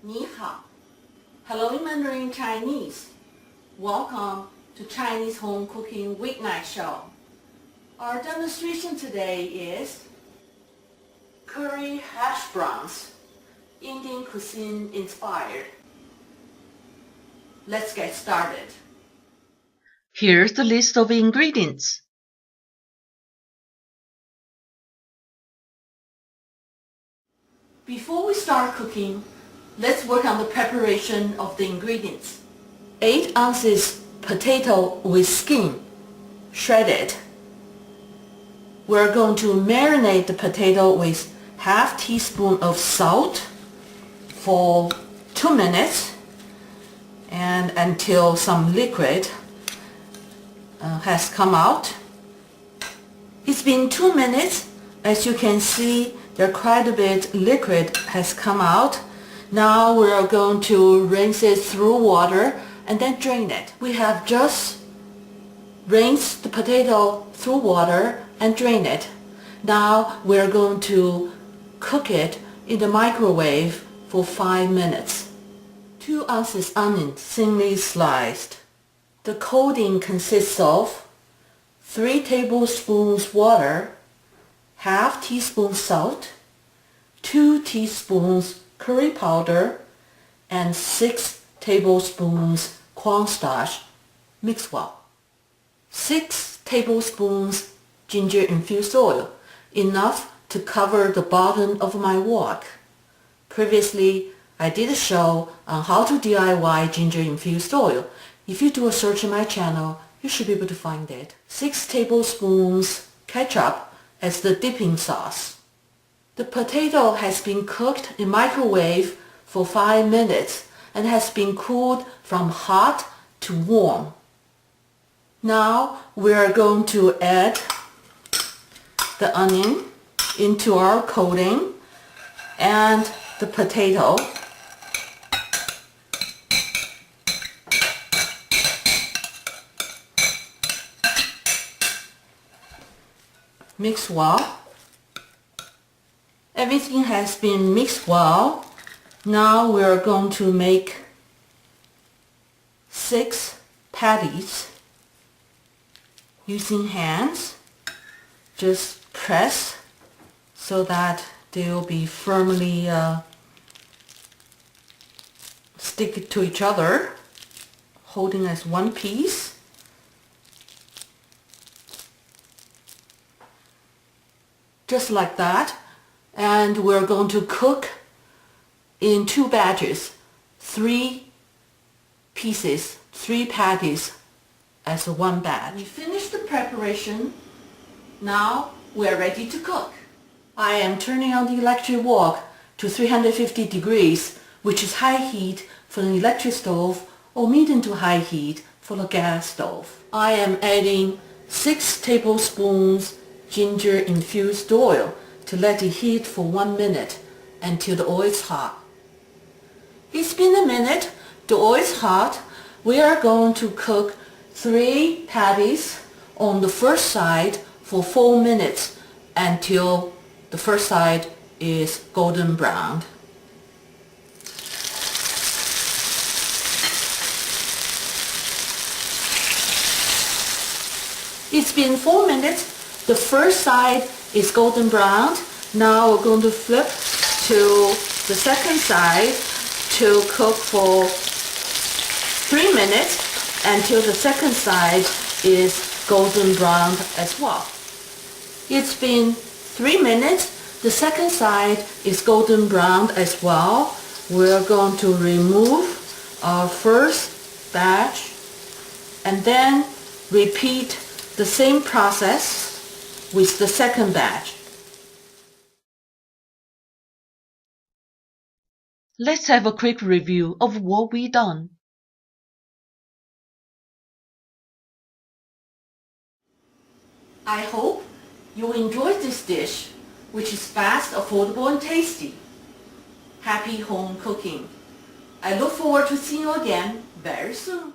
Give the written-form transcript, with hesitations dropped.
你好. Hello in Mandarin Chinese. Welcome to Chinese Home Cooking Weeknight Show. Our demonstration today is curry hash browns, Indian cuisine inspired. Let's get started. Here's the list of ingredients. Before we start cooking, let's work on the preparation of the ingredients. 8 ounces potato with skin, shredded. We're going to marinate the potato with half teaspoon of salt for 2 minutes and until some liquid has come out. It's been 2 minutes. As you can see, there quite a bit liquid has come out. Now we are going to rinse it through water and then drain it. We have just rinsed the potato through water and drain it. Now we are going to cook it in the microwave for 5 minutes. 2 ounces onion thinly sliced. The coating consists of 3 tablespoons water, half teaspoon salt, 2 teaspoons curry powder, and 6 tablespoons cornstarch. Mix well. 6 tablespoons ginger infused oil, enough to cover the bottom of my wok. Previously, I did a show on how to DIY ginger infused oil. If you do a search in my channel, you should be able to find it. 6 tablespoons ketchup as the dipping sauce. The potato has been cooked in microwave for 5 minutes and has been cooled from hot to warm. Now we are going to add the onion into our coating and the potato. Mix well. Everything has been mixed well. Now we are going to make 6 patties using hands. Just press so that they will be firmly stick to each other, holding as one piece. Just like that. And we're going to cook in 2 batches, 3 pieces, 3 patties as one batch. We finished the preparation. Now we're ready to cook. I am turning on the electric wok to 350 degrees, which is high heat for an electric stove or medium to high heat for the gas stove. I am adding 6 tablespoons ginger infused oil to let it heat for 1 minute until the oil is hot. It's been a minute, the oil is hot. We are going to cook 3 patties on the first side for 4 minutes until the first side is golden brown. It's been 4 minutes. The first side is golden brown. Now we're going to flip to the second side to cook for 3 minutes until the second side is golden brown as well. It's been 3 minutes. The second side is golden brown as well. We're going to remove our first batch and then repeat the same process with the second batch. Let's have a quick review of what we done. I hope you enjoyed this dish, which is fast, affordable, and tasty. Happy home cooking. I look forward to seeing you again very soon.